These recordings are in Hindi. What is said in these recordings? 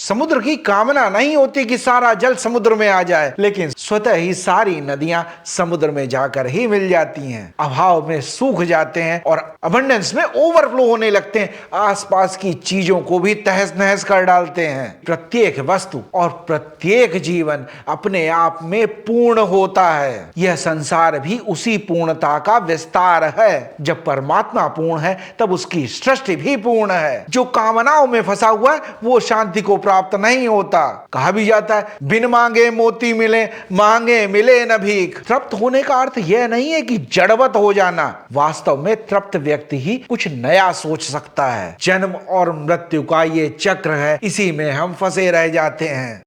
समुद्र की कामना नहीं होती कि सारा जल समुद्र में आ जाए, लेकिन स्वतः ही सारी नदियां समुद्र में जाकर ही मिल जाती हैं। अभाव में सूख जाते हैं और अबंडेंस में ओवरफ्लो होने लगते हैं। आसपास की चीजों को भी तहस नहस कर डालते हैं। प्रत्येक वस्तु और प्रत्येक जीवन अपने आप में पूर्ण होता है। यह संसार भी उसी पूर्णता का विस्तार है। जब परमात्मा पूर्ण है तब उसकी सृष्टि भी पूर्ण है। जो कामनाओं में फंसा हुआ है वो शांति को प्राप्त नहीं होता। कहा भी जाता है, बिन मांगे मोती मिले, मांगे मिले न भीख। तृप्त होने का अर्थ यह नहीं है कि जड़वत हो जाना। वास्तव में तृप्त व्यक्ति ही कुछ नया सोच सकता है। जन्म और मृत्यु का ये चक्र है, इसी में हम फंसे रह जाते हैं।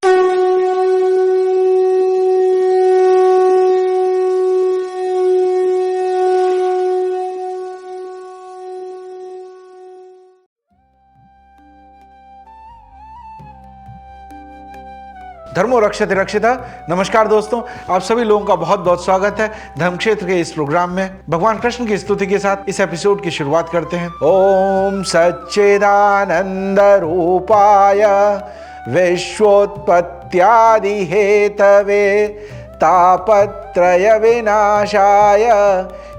धर्मो रक्षते रक्षिता। नमस्कार दोस्तों, आप सभी लोगों का बहुत बहुत स्वागत है धर्म क्षेत्र के इस प्रोग्राम में। भगवान कृष्ण की स्तुति के साथ इस एपिसोड की शुरुआत करते हैं। ओम सच्चिदानंद रूपाय विश्वोत्पत्त्यादि हेतवे तापत्रय विनाशाय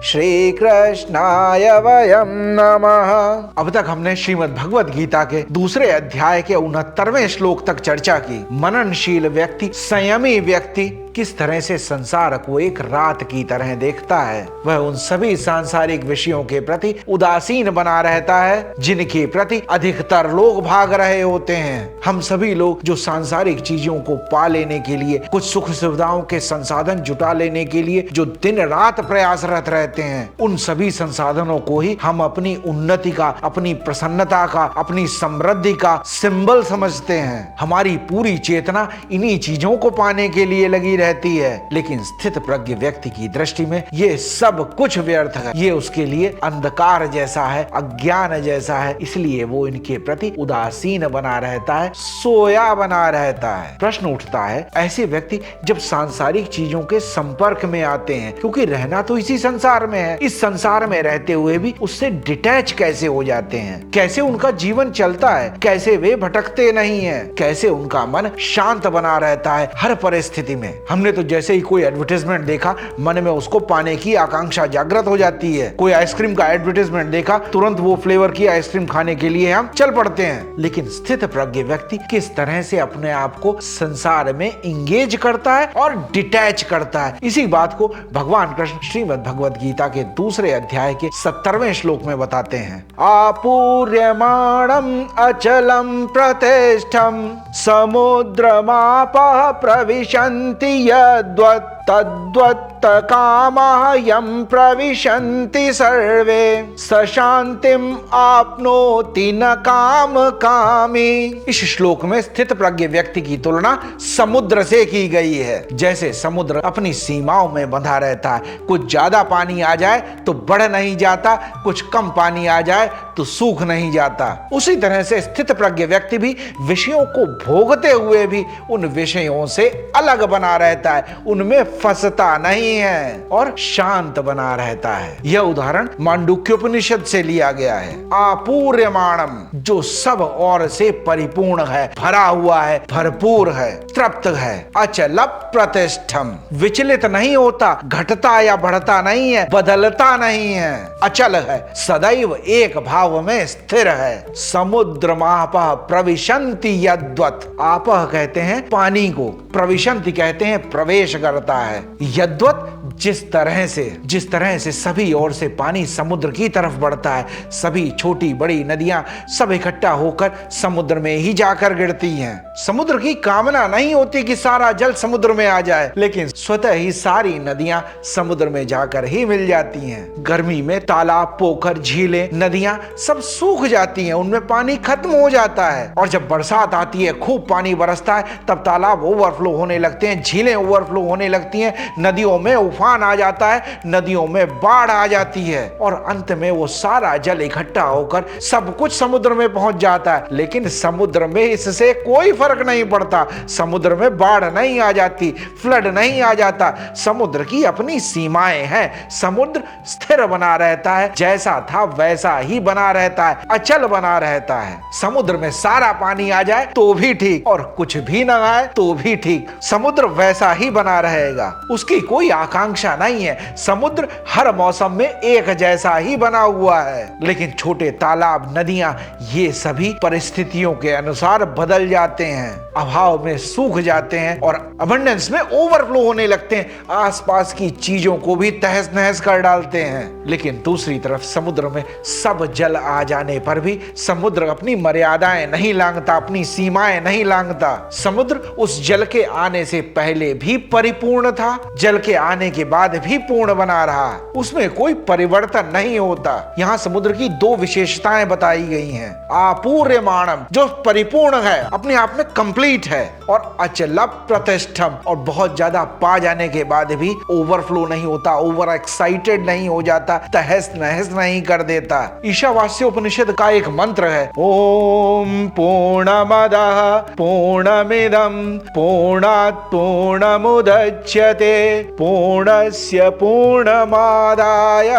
श्री कृष्णाय वयम नमः। अब तक हमने श्रीमद् भगवद गीता के दूसरे अध्याय के 69वें श्लोक तक चर्चा की। मननशील व्यक्ति, संयमी व्यक्ति किस तरह से संसार को एक रात की तरह देखता है। वह उन सभी सांसारिक विषयों के प्रति उदासीन बना रहता है जिनके प्रति अधिकतर लोग भाग रहे होते हैं। हम सभी लोग जो सांसारिक चीजों को पा लेने के लिए, कुछ सुख सुविधाओं के संसाधन जुटा लेने के लिए जो दिन रात प्रयासरत रहते हैं, उन सभी संसाधनों को ही हम अपनी उन्नति का, अपनी प्रसन्नता का, अपनी समृद्धि का सिंबल समझते हैं। हमारी पूरी चेतना इन्हीं चीजों को पाने के लिए लगी रहती है। लेकिन स्थित प्रज्ञ व्यक्ति की दृष्टि में ये सब कुछ व्यर्थ है। ये उसके लिए अंधकार जैसा है, अज्ञान जैसा है। इसलिए वो इनके प्रति उदासीन बना रहता है, सोया बना रहता है। प्रश्न उठता है, ऐसे व्यक्ति जब सांसारिक चीजों के संपर्क में आते हैं, क्योंकि रहना तो इसी संसार में है, इस संसार में रहते हुए भी उससे डिटैच कैसे हो जाते हैं? कैसे उनका जीवन चलता है? कैसे वे भटकते नहीं है? कैसे उनका मन शांत बना रहता है हर परिस्थिति में? हमने तो जैसे ही कोई एडवर्टाइजमेंट देखा, मन में उसको पाने की आकांक्षा जागृत हो जाती है। कोई आइसक्रीम का एडवर्टाइजमेंट देखा, तुरंत वो फ्लेवर की आइसक्रीम खाने के लिए हम चल पड़ते हैं। लेकिन स्थित प्रज्ञ व्यक्ति किस तरह से अपने आप को संसार में इंगेज करता है और डिटैच करता है, इसी बात को भगवान कृष्ण श्रीमद् भगवद गीता के दूसरे अध्याय के 70वें श्लोक में बताते हैं। आपूर्यमाणम अचलम प्रतिष्ठम समुद्रमापः प्रविशन्ति यद्वत् तद्वत् कामः यं प्रविशन्ति सर्वे स शान्तिम आपनोति न काम कामी। इस श्लोक में स्थित प्रज्ञ व्यक्ति की तुलना समुद्र से की गई है। जैसे समुद्र अपनी सीमाओं में बंधा रहता है, कुछ ज्यादा पानी आ जाए तो बढ़ नहीं जाता, कुछ कम पानी आ जाए तो सूख नहीं जाता। उसी तरह से स्थित प्रज्ञ व्यक्ति भी विषयों को भोगते हुए भी उन विषयों से अलग बना रहता है, उनमें फंसता नहीं है और शांत बना रहता है। यह उदाहरण मांडुक्योपनिषद से लिया गया है। आपूर्यमाणम, जो सब ओर से परिपूर्ण है, भरा हुआ है, भरपूर है, तृप्त है। अचल प्रतिष्ठम, विचलित नहीं होता, घटता या बढ़ता नहीं है, बदलता नहीं है, अचल है, सदैव एक भाव में स्थिर है। समुद्रमापः प्रविशन्ति यद्वत्, आपः कहते हैं पानी को, प्रविशन्ति कहते हैं प्रवेश करता है। यद्वत्, जिस तरह से सभी ओर से पानी समुद्र की तरफ बढ़ता है, सभी छोटी बड़ी नदियां सब इकट्ठा होकर समुद्र में ही जाकर गिरती हैं। समुद्र की कामना नहीं होती कि सारा जल समुद्र में आ जाए, लेकिन स्वतः ही सारी नदियां समुद्र में जाकर ही मिल जाती हैं। गर्मी में तालाब, पोखर, झीलें, नदियां सब सूख जाती हैं, उनमें पानी खत्म हो जाता है। और जब बरसात आती है, खूब पानी बरसता है, तब तालाब ओवरफ्लो होने लगते हैं, झीलें ओवरफ्लो होने लगती लगती हैं, नदियों में उफान आ जाता है, नदियों में बाढ़ आ जाती है और अंत में वो सारा जल इकट्ठा होकर सब कुछ समुद्र में पहुंच जाता है। लेकिन समुद्र में इससे कोई फर्क नहीं पड़ता, समुद्र में बाढ़ नहीं आ जाती, फ्लड नहीं आ जाता। समुद्र की अपनी सीमाएं हैं, समुद्र स्थिर बना रहता है, जैसा था वैसा ही बना रहता है, अचल बना रहता है। समुद्र में सारा पानी आ जाए तो भी ठीक और कुछ भी न आए तो भी ठीक, समुद्र वैसा ही बना रहेगा, उसकी कोई आकांक्षा नहीं है। समुद्र हर मौसम में एक जैसा ही बना हुआ है। लेकिन छोटे तालाब, नदियां, ये सभी परिस्थितियों के अनुसार बदल जाते हैं, अभाव में सूख जाते हैं और अबंडेंस में ओवरफ्लो होने लगते हैं, आसपास की चीजों को भी तहस नहस कर डालते हैं। लेकिन दूसरी तरफ समुद्र में सब जल आ जाने पर भी समुद्र अपनी मर्यादाएं नहीं लांघता, अपनी सीमाएं नहीं लांघता। समुद्र उस जल के आने से पहले भी परिपूर्ण था, जल के आने के बाद भी पूर्ण बना रहा, उसमें कोई परिवर्तन नहीं होता। यहाँ समुद्र की दो विशेषताएं बताई गई हैं। आपूर्यमाणम, जो परिपूर्ण है, अपने आप में कंप्लीट है, और अचल प्रतिष्ठम, और बहुत ज्यादा पा जाने के बाद भी ओवरफ्लो नहीं होता, ओवर एक्साइटेड नहीं हो जाता, तहस नहस नहीं कर देता। ईशावास्य उपनिषद का एक मंत्र है, ओम पूर्णमदः पूर्णमिदं पूर्णात् पूर्णमुदच्यते पूर्णस्य पूर्णमादाय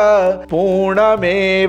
पूर्णमेवावशिष्यते।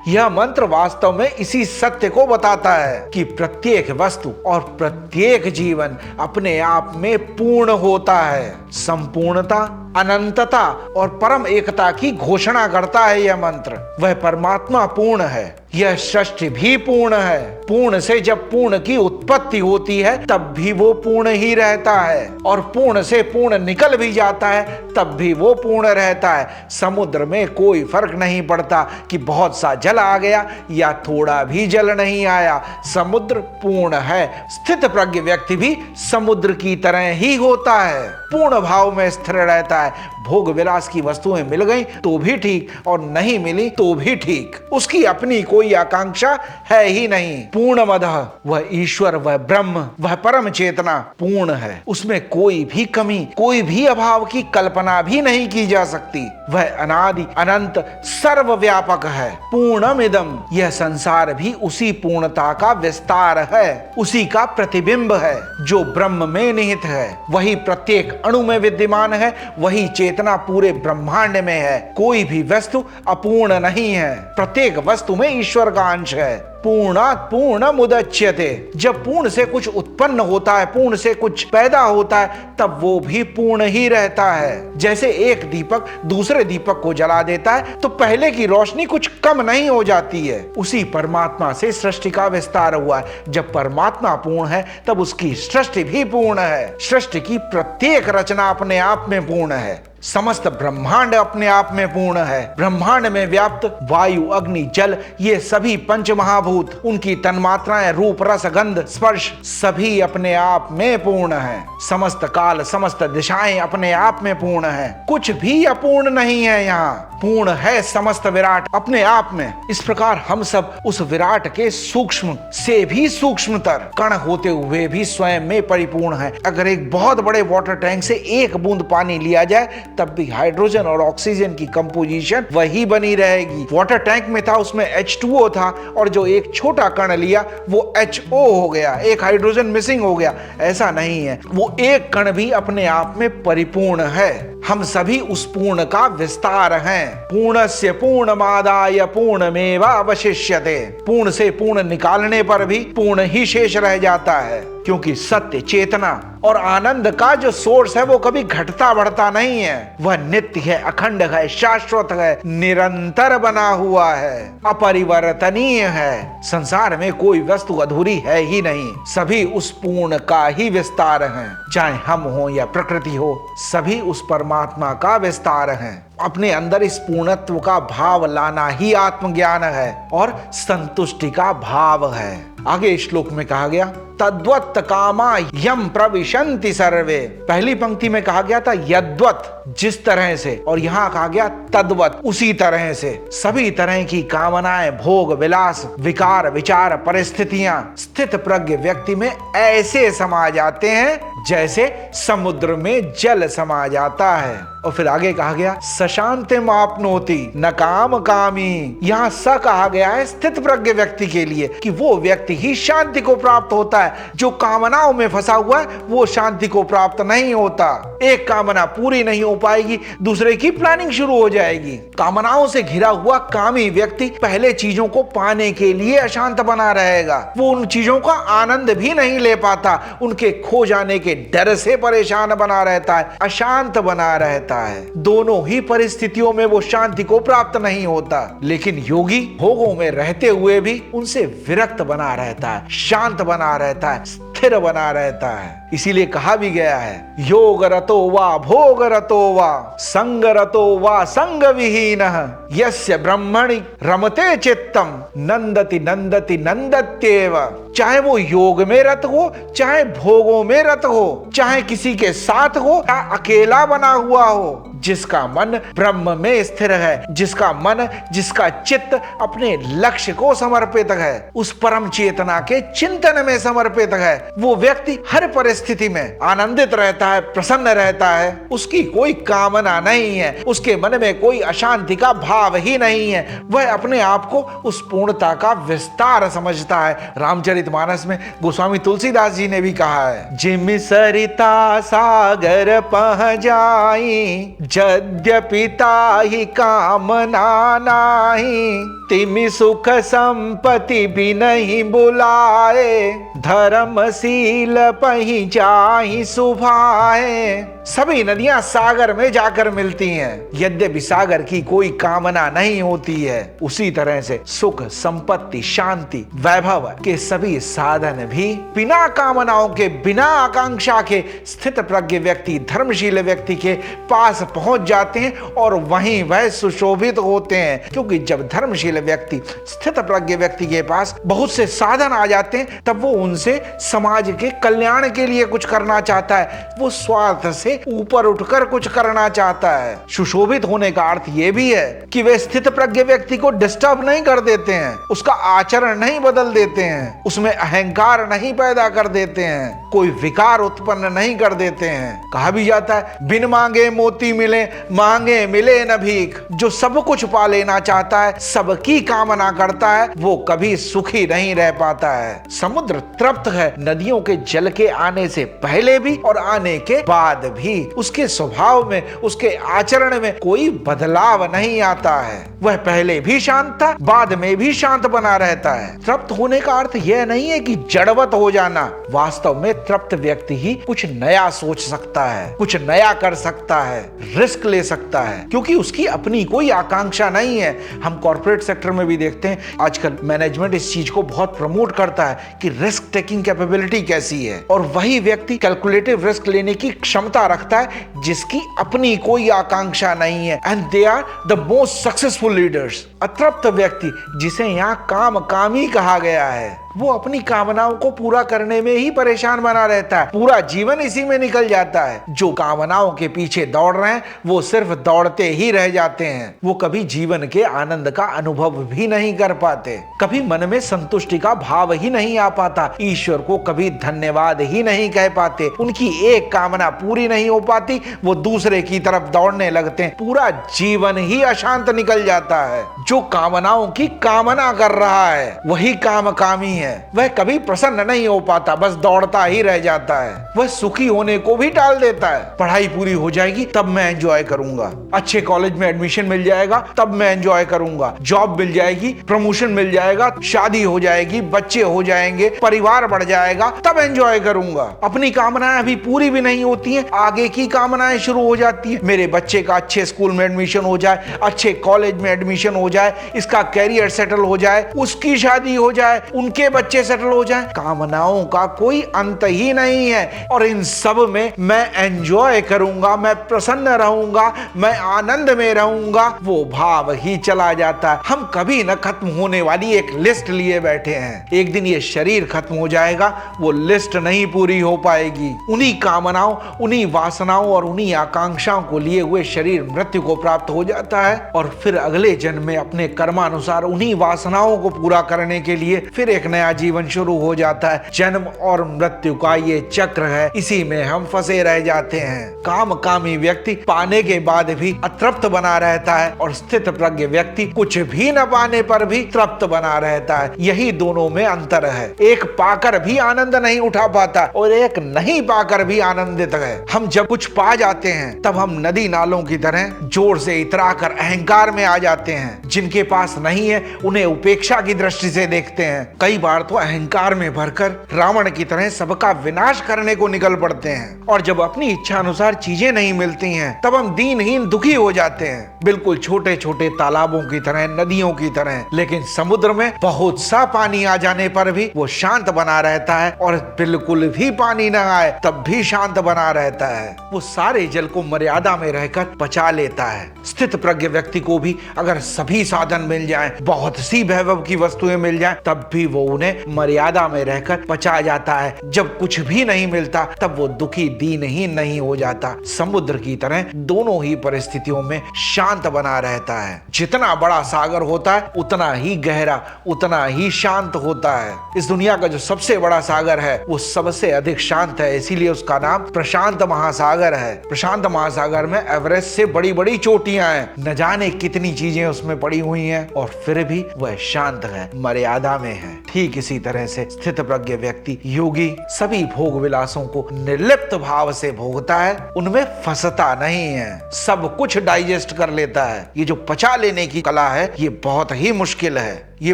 यह मंत्र वास्तव में इसी सत्य को बताता है कि प्रत्येक वस्तु और प्रत्येक जीवन अपने आप में पूर्ण होता है। संपूर्णता, अनंतता और परम एकता की घोषणा करता है यह मंत्र। वह परमात्मा पूर्ण है, यह सृष्टि भी पूर्ण है। पूर्ण से जब पूर्ण की उत्पत्ति होती है तब भी वो पूर्ण ही रहता है, और पूर्ण से पूर्ण निकल भी जाता है तब भी वो पूर्ण रहता है। समुद्र में कोई फर्क नहीं पड़ता कि बहुत सा जल आ गया या थोड़ा भी जल नहीं आया, समुद्र पूर्ण है। स्थित प्रज्ञ व्यक्ति भी समुद्र की तरह ही होता है, पूर्ण भाव में स्थिर रहता है। भोग विलास की वस्तुएं मिल गई तो भी ठीक और नहीं मिली तो भी ठीक, उसकी अपनी कोई आकांक्षा है ही नहीं। पूर्णमदः, वह ईश्वर, वह ब्रह्म, वह परम चेतना पूर्ण है, उसमें कोई भी कमी, कोई भी अभाव की कल्पना भी नहीं की जा सकती। वह अनादि अनंत सर्वव्यापक है। पूर्णमिदं, यह संसार भी उसी पूर्णता का विस्तार है, उसी का प्रतिबिंब है जो ब्रह्म में निहित है। वही प्रत्येक अणु में विद्यमान है, वही चेतना पूरे ब्रह्मांड में है। कोई भी वस्तु अपूर्ण नहीं है, प्रत्येक वस्तु में ईश्वर का अंश है। पूर्णात् पूर्णमुदच्यते, जब पूर्ण से कुछ उत्पन्न होता है, पूर्ण से कुछ पैदा होता है, तब वो भी पूर्ण ही रहता है। जैसे एक दीपक दूसरे दीपक को जला देता है तो पहले की रोशनी कुछ कम नहीं हो जाती है। उसी परमात्मा से सृष्टि का विस्तार हुआ है। जब परमात्मा पूर्ण है तब उसकी सृष्टि भी पूर्ण है। सृष्टि की प्रत्येक रचना अपने आप में पूर्ण है। समस्त ब्रह्मांड अपने आप में पूर्ण है। ब्रह्मांड में व्याप्त वायु, अग्नि, जल, ये सभी पंच महाभूत, उनकी तन्मात्राएं, रूप, रस, गंध, स्पर्श, सभी अपने आप में पूर्ण है। समस्त काल, समस्त दिशाएं अपने आप में पूर्ण है। कुछ भी अपूर्ण नहीं है। यहाँ पूर्ण है समस्त विराट अपने आप में। इस प्रकार हम सब उस विराट के सूक्ष्म से भी सूक्ष्मतर कण होते हुए भी स्वयं में परिपूर्ण है। अगर एक बहुत बड़े वाटर टैंक से एक बूंद पानी लिया जाए तब भी हाइड्रोजन और ऑक्सीजन की कंपोजिशन वही बनी रहेगी। वाटर टैंक में था, उसमें H2O था, और जो एक छोटा कण लिया वो HO हो गया, एक हाइड्रोजन मिसिंग हो गया। ऐसा नहीं है, वो एक कण भी अपने आप में परिपूर्ण है। हम सभी उस पूर्ण का विस्तार हैं। पूर्णस्य पूर्णमादाय पूर्णमेवावशिष्यते, पूर्ण से पूर्ण निकालने पर भी पूर्ण ही शेष रह जाता है, क्योंकि सत्य, चेतना और आनंद का जो सोर्स है वो कभी घटता बढ़ता नहीं है। वह नित्य है, अखंड है, शाश्वत है, निरंतर बना हुआ है, अपरिवर्तनीय है। संसार में कोई वस्तु अधूरी है ही नहीं, सभी उस पूर्ण का ही विस्तार है। चाहे हम हो या प्रकृति हो, सभी उस परमात्मा का विस्तार है। अपने अंदर इस पूर्णत्व का भाव लाना ही आत्मज्ञान है और संतुष्टि का भाव है। आगे श्लोक में कहा गया तद्वत् कामा यम प्रविशन्ति सर्वे। पहली पंक्ति में कहा गया था यद्वत्, जिस तरह से, और यहां कहा गया तद्वत्, उसी तरह से। सभी तरह की कामनाएं, भोग विलास, विकार, विचार, परिस्थितियां स्थित प्रज्ञ व्यक्ति में ऐसे समा जाते हैं जैसे समुद्र में जल समा जाता है। और फिर आगे कहा गया सशांतिम आपनोति न काम कामी। यहाँ स कहा गया है स्थित प्रज्ञ व्यक्ति के लिए कि वो व्यक्ति ही शांति को प्राप्त होता है। जो कामनाओं में फंसा हुआ है वो शांति को प्राप्त नहीं होता। एक कामना पूरी नहीं हो पाएगी, दूसरे की प्लानिंग शुरू हो जाएगी। कामनाओं से घिरा हुआ कामी व्यक्ति पहले चीजों को पाने के लिए अशांत बना रहेगा। वो उन चीजों का आनंद भी नहीं ले पाता, उनके खो जाने के डर से परेशान बना रहता है, अशांत बना रहता है। दोनों ही परिस्थितियों में वो शांति को प्राप्त नहीं होता। लेकिन योगी भोगों में रहते हुए भी उनसे विरक्त बना रहता है, शांत बना रहता है, स्थिर बना रहता है। इसीलिए कहा भी गया है योग रतो वा भोग रतो वा संग रतो वा संग विहीनः यस्य ब्रह्मणि रमते चित्तम नंदति नंदति नंदत्येव। चाहे वो योग में रत हो, चाहे भोगों में रत हो, चाहे किसी के साथ हो या अकेला बना हुआ हो, जिसका मन ब्रह्म में स्थिर है, जिसका मन, जिसका चित्त अपने लक्ष्य को समर्पित है, उस परम चेतना के चिंतन में समर्पित है, वो व्यक्ति हर परिस्थिति में आनंदित रहता है, प्रसन्न रहता है। उसकी कोई कामना नहीं है, उसके मन में कोई अशांति का भाव ही नहीं है। वह अपने आप को उस पूर्णता का विस्तार समझता है। रामचरितमानस में गोस्वामी तुलसीदास जी ने भी कहा है जिम सरिता सागर पह जाई यद्यपि ताहि कामना नाही तिमि सुख संपत्ति भी नहीं बुलाए धर्मशील पही जाहि सुभाए। सभी नदियां सागर में जाकर मिलती हैं, यद्यपि सागर की कोई कामना नहीं होती है। उसी तरह से सुख, संपत्ति, शांति, वैभव के सभी साधन भी बिना कामनाओं के, बिना आकांक्षा के स्थित प्रज्ञ व्यक्ति, धर्मशील व्यक्ति के पास पहुंच जाते हैं और वहीं वह सुशोभित होते हैं। क्योंकि जब धर्मशील व्यक्ति, स्थित प्रज्ञ व्यक्ति के पास बहुत से साधन आ जाते हैं, तब वो उनसे समाज के कल्याण के लिए कुछ करना चाहता है। वो स्वार्थ से ऊपर उठकर कुछ करना चाहता है। सुशोभित होने का अर्थ यह भी है कि वे स्थित प्रज्ञ व्यक्ति को डिस्टर्ब नहीं कर देते हैं, उसका आचरण नहीं बदल देते हैं, उसमें अहंकार नहीं पैदा कर देते हैं, कोई विकार उत्पन्न नहीं कर देते हैं। कहा भी जाता है बिन मांगे मोती मिले, मांगे मिले न भीख। जो सब कुछ पा लेना चाहता है, सबकी कामना करता है, वो कभी सुखी नहीं रह पाता है। समुद्र तृप्त है, नदियों के जल के आने से पहले भी और आने के बाद भी उसके स्वभाव में, उसके आचरण में कोई बदलाव नहीं आता है। वह पहले भी शांत था, बाद में भी शांत बना रहता है। तृप्त होने का अर्थ यह नहीं है कि जड़वत हो जाना। वास्तव में तृप्त व्यक्ति ही कुछ नया सोच सकता है, कुछ नया कर सकता है, रिस्क ले सकता है, क्योंकि उसकी अपनी कोई आकांक्षा नहीं है। हम कॉर्पोरेट सेक्टर में भी देखते हैं आजकल मैनेजमेंट इस चीज को बहुत प्रमोट करता है कि रिस्क टेकिंग कैपेबिलिटी कैसी है, और वही व्यक्ति कैलकुलेटिव रिस्क लेने की क्षमता रखता है जिसकी अपनी कोई आकांक्षा नहीं है। And they are the most successful leaders. अतृप्त व्यक्ति, जिसे यहाँ कामी कहा गया है, वो अपनी कामनाओं को पूरा करने में ही परेशान बना रहता है, पूरा जीवन इसी में निकल जाता है। जो कामनाओं के पीछे दौड़ रहे हैं वो सिर्फ दौड़ते ही रह जाते हैं। वो कभी जीवन के आनंद का अनुभव भी नहीं कर पाते, कभी मन में संतुष्टि का भाव ही नहीं आ पाता, ईश्वर को कभी धन्यवाद ही नहीं कह पाते। उनकी एक कामना पूरी नहीं हो पाती, वो दूसरे की तरफ दौड़ने लगते हैं, पूरा जीवन ही अशांत निकल जाता है। जो कामनाओं की कामना कर रहा है वही कामी है। वह कभी प्रसन्न नहीं हो पाता, बस दौड़ता ही रह जाता है। वह सुखी होने को भी टाल देता है। पढ़ाई पूरी हो जाएगी तब मैं एंजॉय करूंगा, अच्छे कॉलेज में एडमिशन मिल जाएगा तब मैं एंजॉय करूंगा, जॉब मिल जाएगी, प्रमोशन मिल जाएगा, शादी हो जाएगी, बच्चे हो जाएंगे, परिवार बढ़ जाएगा, तब एंजॉय करूंगा। अपनी कामनाएं अभी पूरी भी नहीं होती हैं, आगे की कामनाएं शुरू हो जाती हैं। मेरे बच्चे का अच्छे स्कूल में एडमिशन हो जाए, अच्छे कॉलेज में एडमिशन हो जाए, जाए, इसका कैरियर सेटल हो जाए, उसकी शादी हो जाए, उनके बच्चे सेटल हो जाए। कामनाओं का कोई अंत ही नहीं है और इन सब में मैं एंजॉय करूंगा, मैं प्रसन्न रहूंगा, मैं आनंद में रहूंगा, वो भाव ही चला जाता है। हम कभी न खत्म होने वाली एक लिस्ट लिए बैठे हैं। एक दिन ये शरीर खत्म हो जाएगा, वो लिस्ट नहीं पूरी हो पाएगी। उन्हीं कामनाओं, उन्हीं वासनाओं और उन्हीं आकांक्षाओं को लिए हुए शरीर मृत्यु को प्राप्त हो जाता है और फिर अगले जन्म में अपने कर्मानुसार उन्हीं वासनाओं को पूरा करने के लिए फिर एक नया जीवन शुरू हो जाता है। जन्म और मृत्यु का ये चक्र है, इसी में हम फंसे रह जाते हैं। कामी व्यक्ति पाने के बाद भी अतृप्त बना रहता है और स्थित प्रज्ञ व्यक्ति कुछ भी न पाने पर भी तृप्त बना रहता है। यही दोनों में अंतर है। एक पाकर भी आनंद नहीं उठा पाता और एक नहीं पाकर भी आनंदित है। हम जब कुछ पा जाते हैं तब हम नदी नालों की तरह जोर से इतराकर अहंकार में आ जाते हैं। जिनके पास नहीं है उन्हें उपेक्षा की दृष्टि से देखते हैं। कई बार तो अहंकार में भरकर रावण की तरह सबका विनाश करने को निकल पड़ते हैं और जब अपनी इच्छा अनुसार चीजें नहीं मिलती हैं तब हम दीनहीन दुखी हो जाते हैं, बिल्कुल छोटे छोटे तालाबों की तरह, नदियों की तरह। लेकिन समुद्र में बहुत सा पानी आ जाने पर भी वो शांत बना रहता है और बिल्कुल भी पानी न आए तब भी शांत बना रहता है। वो सारे जल को मर्यादा में रहकर पचा लेता है। स्थित प्रज्ञ व्यक्ति को भी अगर सभी साधन मिल जाएं, बहुत सी वैभव की वस्तुएं मिल जाएं, तब भी वो उन्हें मर्यादा में रहकर पचा जाता है। जब कुछ भी नहीं मिलता तब वो दुखी दीनहीन नहीं हो जाता। समुद्र की तरह दोनों ही परिस्थितियों में शांत बना रहता है। जितना बड़ा सागर होता है उतना ही गहरा, उतना ही शांत होता है। इस दुनिया का जो सबसे बड़ा सागर है वो सबसे अधिक शांत है, इसीलिए उसका नाम प्रशांत महासागर है। प्रशांत महासागर में एवरेस्ट से बड़ी बड़ी चोटियां हैं, न जाने कितनी चीजें उसमें पड़ी हुई हैं और फिर भी वह शांत है, मर्यादा में है। ठीक इसी तरह से स्थित प्रज्ञ व्यक्ति, योगी सभी भोग विलासों को निर्लिप्त भाव से भोगता है, उनमें फंसता नहीं है, सब कुछ डाइजेस्ट कर लेता है। ये जो पचा लेने की कला है ये बहुत ही मुश्किल है, ये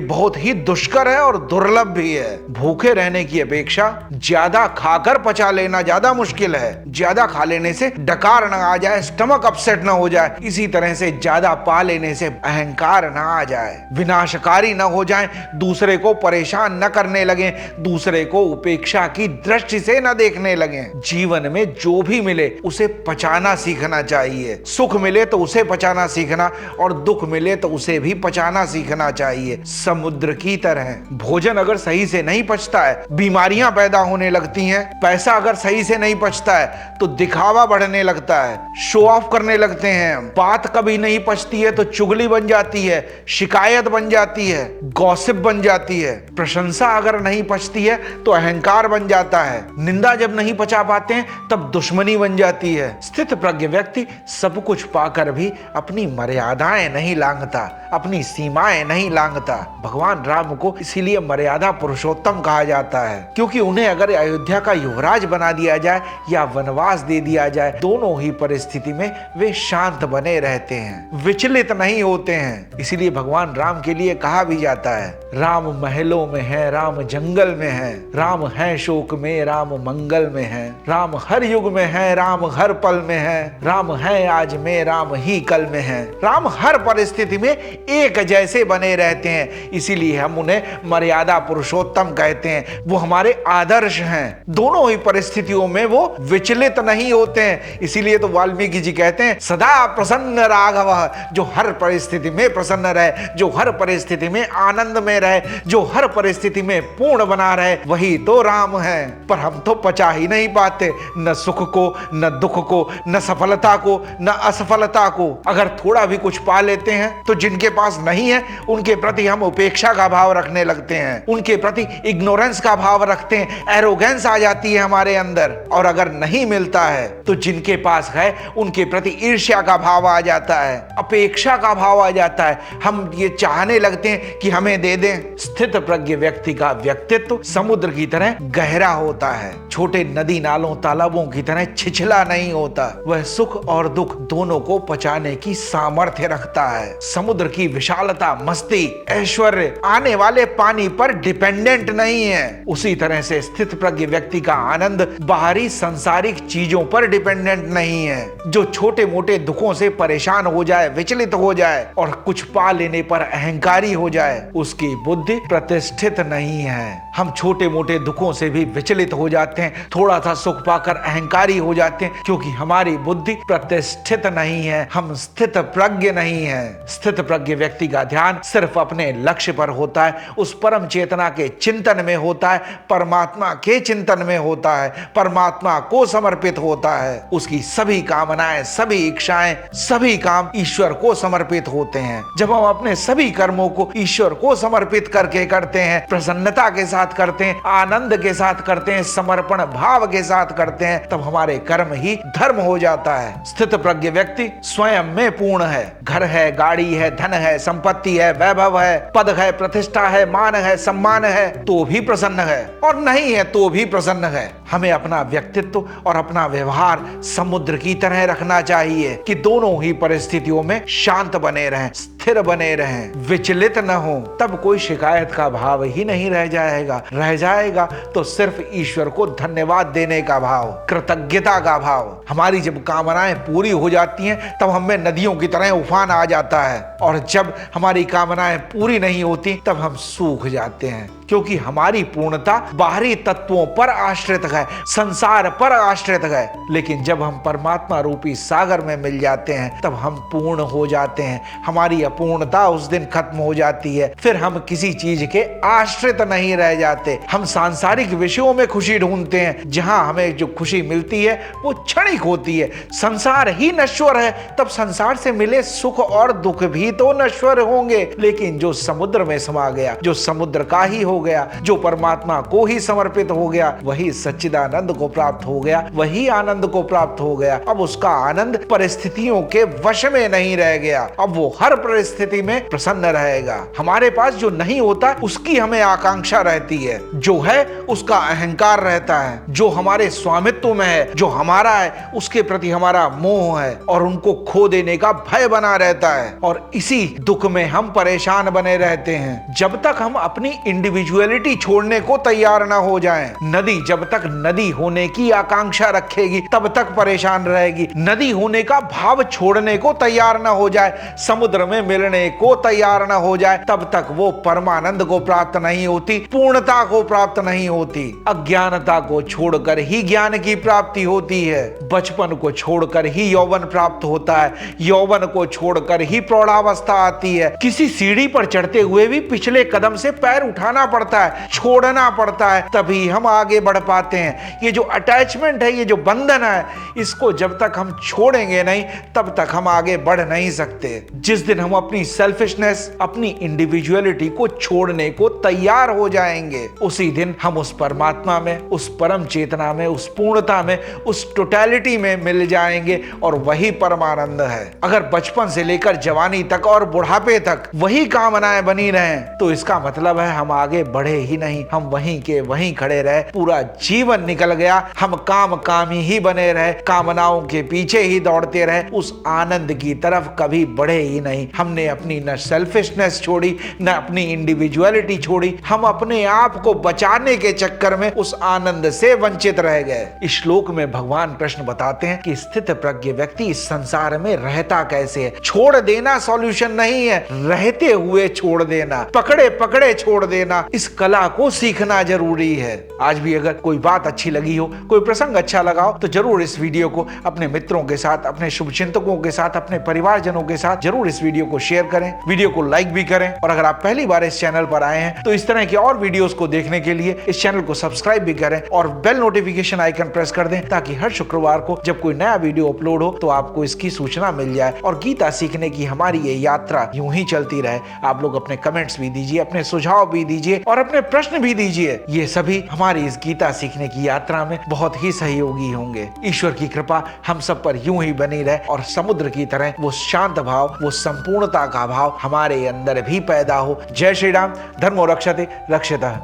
बहुत ही दुष्कर है और दुर्लभ भी है। भूखे रहने की अपेक्षा ज्यादा खाकर पचा लेना ज्यादा मुश्किल है। ज्यादा खा लेने से डकार न आ जाए, स्टमक अपसेट न हो जाए, इसी तरह से ज्यादा पा लेने से अहंकार न आ जाए, विनाशकारी न हो जाए, दूसरे को परेशान न करने लगे, दूसरे को उपेक्षा की दृष्टि से न देखने लगे। जीवन में जो भी मिले उसे पचाना सीखना चाहिए। सुख मिले तो उसे पचाना सीखना और दुख मिले तो उसे भी पचाना सीखना चाहिए। समुद्र की तरह भोजन अगर सही से नहीं पचता है, बीमारियां पैदा होने लगती हैं। पैसा अगर सही से नहीं पचता है तो दिखावा बढ़ने लगता है, शो ऑफ करने लगते हैं। बात कभी नहीं पचती है तो चुगली बन जाती है, शिकायत बन जाती है, गॉसिप बन जाती है। प्रशंसा अगर नहीं पचती है तो अहंकार बन जाता है। निंदा जब नहीं पचा पाते हैं तब दुश्मनी बन जाती है। स्थित प्रज्ञ व्यक्ति सब कुछ पाकर भी अपनी मर्यादाएं नहीं लांघता, अपनी सीमाएं नहीं लांघता। भगवान राम को इसीलिए मर्यादा पुरुषोत्तम कहा जाता है, क्योंकि उन्हें अगर अयोध्या का युवराज बना दिया जाए या वनवास दे दिया जाए, दोनों ही परिस्थिति में वे शांत बने रहते हैं, विचलित नहीं होते हैं। इसीलिए भगवान राम के लिए कहा भी जाता है, राम महलों में है, राम जंगल में है, राम है शोक में, राम मंगल में है, राम हर युग में है, राम हर पल में है, राम है आज में, राम ही कल में है। राम हर परिस्थिति में एक जैसे बने रहते हैं, इसीलिए हम उन्हें मर्यादा पुरुषोत्तम कहते हैं। वो हमारे आदर्श हैं, दोनों ही परिस्थितियों में वो विचलित नहीं होते हैं। इसीलिए तो वाल्मीकि जी कहते हैं, सदा प्रसन्न राघव, जो हर परिस्थिति में प्रसन्न रहे, जो हर परिस्थिति में आनंद में रहे, जो हर परिस्थिति में पूर्ण बना रहे, वही तो राम है। पर हम तो पचा ही नहीं पाते, न सुख को, न दुख को, न सफलता को, न असफलता को। अगर थोड़ा भी कुछ पा लेते हैं तो जिनके पास नहीं है उनके प्रति हम उपेक्षा का भाव रखने लगते हैं, उनके प्रति इग्नोरेंस का भाव रखते हैं, एरोगेंस आ जाती है हमारे अंदर। और अगर नहीं मिलता है तो जिनके पास है उनके प्रति ईर्ष्या का भाव आ जाता है, अपेक्षा का भाव आ जाता है, हम ये चाहने लगते हैं कि हमें दे दें। स्थित प्रज्ञ व्यक्ति का व्यक्तित्व समुद्र की तरह गहरा होता है, छोटे नदी नालों तालाबों की तरह छिछला नहीं होता। वह सुख और दुख दोनों को पचाने की सामर्थ्य रखता है। समुद्र की विशालता, मस्ती, ऐश्वर्य आने वाले पानी पर डिपेंडेंट नहीं है। उसी तरह से स्थित प्रज्ञ व्यक्ति का आनंद बाहरी सांसारिक चीजों पर डिपेंडेंट नहीं है। जो छोटे मोटे दुखों से परेशान हो जाए, विचलित हो जाए और कुछ कुछ पा लेने पर अहंकारी हो जाए, उसकी बुद्धि प्रतिष्ठित नहीं है। हम छोटे मोटे दुखों से भी विचलित हो जाते हैं, थोड़ा सा सुख पाकर अहंकारी हो जाते हैं, क्योंकि हमारी बुद्धि प्रतिष्ठित नहीं है, हम स्थित प्रज्ञ नहीं है। स्थित प्रज्ञ व्यक्ति का ध्यान सिर्फ अपने लक्ष्य पर होता है, उस परम चेतना के चिंतन में होता है, परमात्मा के चिंतन में होता है, परमात्मा को समर्पित होता है। उसकी सभी कामनाएं, सभी इच्छाएं, सभी काम ईश्वर को समर्पित होते हैं। जब हम अपने सभी कर्मों को ईश्वर को समर्पित करके करते हैं, प्रसन्नता के साथ करते हैं, आनंद के साथ करते हैं, समर्पण भाव के साथ करते हैं, तब हमारे कर्म ही धर्म हो जाता है। स्थित प्रज्ञ व्यक्ति स्वयं में पूर्ण है। घर है, गाड़ी है, धन है, संपत्ति है, वैभव है, पद है, प्रतिष्ठा है, मान है, सम्मान है, तो भी प्रसन्न है, और नहीं है तो भी प्रसन्न है। हमें अपना व्यक्तित्व और अपना व्यवहार समुद्र की तरह रखना चाहिए कि दोनों ही परिस्थितियों में शांत बने रहें, स्थिर बने रहें, विचलित न हो। तब कोई शिकायत का भाव ही नहीं रह जाएगा। रह जाएगा तो सिर्फ ईश्वर को धन्यवाद देने का भाव, कृतज्ञता का भाव। हमारी जब कामनाएं पूरी हो जाती हैं, तब हमें नदियों की तरह उफान आ जाता है, और जब हमारी कामनाएं पूरी नहीं होती तब हम सूख जाते हैं, क्योंकि हमारी पूर्णता बाहरी तत्वों पर आश्रित है, संसार पर आश्रित है। लेकिन जब हम परमात्मा रूपी सागर में मिल जाते हैं, तब हम पूर्ण हो जाते हैं। हमारी अपूर्णता उस दिन खत्म हो जाती है। फिर हम किसी चीज के आश्रित नहीं रह जाते। हम सांसारिक विषयों में खुशी ढूंढते हैं, जहां हमें जो खुशी मिलती है वो क्षणिक होती है। संसार ही नश्वर है, तब संसार से मिले सुख और दुख भी तो नश्वर होंगे। लेकिन जो समुद्र में समा गया, जो समुद्र का ही हो गया, जो परमात्मा को ही समर्पित हो गया, वही सच्चिदानंद को प्राप्त हो गया, वही आनंद को प्राप्त हो गया। अब उसका आनंद परिस्थितियों के वश में नहीं रह गया। अब वो हर परिस्थिति में प्रसन्न रहेगा। हमारे पास जो नहीं होता उसकी हमें आकांक्षा रहती है, जो है उसका अहंकार रहता है। जो हमारे स्वामित्व में है, जो हमारा है, उसके प्रति हमारा मोह है, और उनको खो देने का भय बना रहता है। और इसी दुख में हम परेशान बने रहते हैं, जब तक हम अपनी इंडिविजुअलिटी छोड़ने को तैयार ना हो जाएं। नदी जब तक नदी होने की आकांक्षा रखेगी, तब तक परेशान रहेगी। नदी होने का भाव छोड़ने को तैयार ना हो जाए, समुद्र में मिलने को तैयार ना हो जाए, तब तक वो परमानंद को प्राप्त नहीं होती, पूर्णता को प्राप्त नहीं होती। अज्ञानता को छोड़कर ही ज्ञान की प्राप्ति होती है। बचपन को छोड़कर ही यौवन प्राप्त होता है, यौवन को छोड़कर ही प्रौढ़ावस्था आती है। किसी सीढ़ी पर चढ़ते हुए भी पिछले कदम से पैर उठाना पड़ता है, छोड़ना पड़ता है, तभी हम आगे बढ़ पाते हैं। ये जो अटैचमेंट है, ये जो बंधन है, इसको जब तक हम छोड़ेंगे नहीं, तब तक हम आगे बढ़ नहीं सकते। जिस दिन हम अपनी सेल्फिशनेस, अपनी इंडिविजुअलिटी को छोड़ने को तैयार हो जाएंगे, उसी दिन हम उस परमात्मा में, उस परम चेतना में, उस पूर्णता में, उस टोटलिटी में मिल जाएंगे, और वही परमानंद है। अगर बचपन से लेकर जवानी तक और बुढ़ापे तक वही कामनाएं बनी रहें, तो इसका मतलब है हम आगे बढ़े ही नहीं, हम वहीं के वहीं खड़े रहे। पूरा जीवन निकल गया, हम कामी ही बने रहे, कामनाओं के पीछे ही दौड़ते रहे, उस आनंद की तरफ कभी बढ़े ही नहीं। हमने अपनी न सेल्फिशनेस छोड़ी, न अपनी इंडिविजुअलिटी छोड़ी, हम अपने आप को बचाने के चक्कर में उस आनंद से वंचित रह गए। इस श्लोक में भगवान कृष्ण बताते हैं कि स्थित प्रज्ञ व्यक्ति इस संसार में रहता कैसे है। छोड़ देना सॉल्यूशन नहीं है, रहते हुए छोड़ देना, पकड़े पकड़े छोड़ देना, इस कला को सीखना जरूरी है। आज भी अगर कोई बात अच्छी लगी हो, कोई प्रसंग अच्छा लगा हो, तो जरूर इस वीडियो को अपने मित्रों के साथ, अपने शुभचिंतकों के साथ, अपने परिवारजनों के साथ जरूर इस वीडियो को शेयर करें, वीडियो को लाइक भी करें। और अगर आप पहली बार इस चैनल पर आए हैं, तो इस तरह के और वीडियोस को देखने के लिए इस चैनल को सब्सक्राइब भी करें और बेल नोटिफिकेशन आइकन प्रेस कर दें, ताकि हर शुक्रवार को जब कोई नया वीडियो अपलोड हो तो आपको इसकी सूचना मिल जाए। और गीता सीखने की हमारी ये यात्रा यूं ही चलती रहे। आप लोग अपने कमेंट्स भी दीजिए, अपने सुझाव भी दीजिए और अपने प्रश्न भी दीजिए। ये सभी हमारी इस गीता सीखने की यात्रा में बहुत ही सहयोगी होंगे। ईश्वर की कृपा हम सब पर यूं ही बनी रहे, और समुद्र की तरह वो शांत भाव, वो संपूर्णता का भाव हमारे अंदर भी पैदा हो। जय श्री राम। धर्मो रक्षते रक्षितः।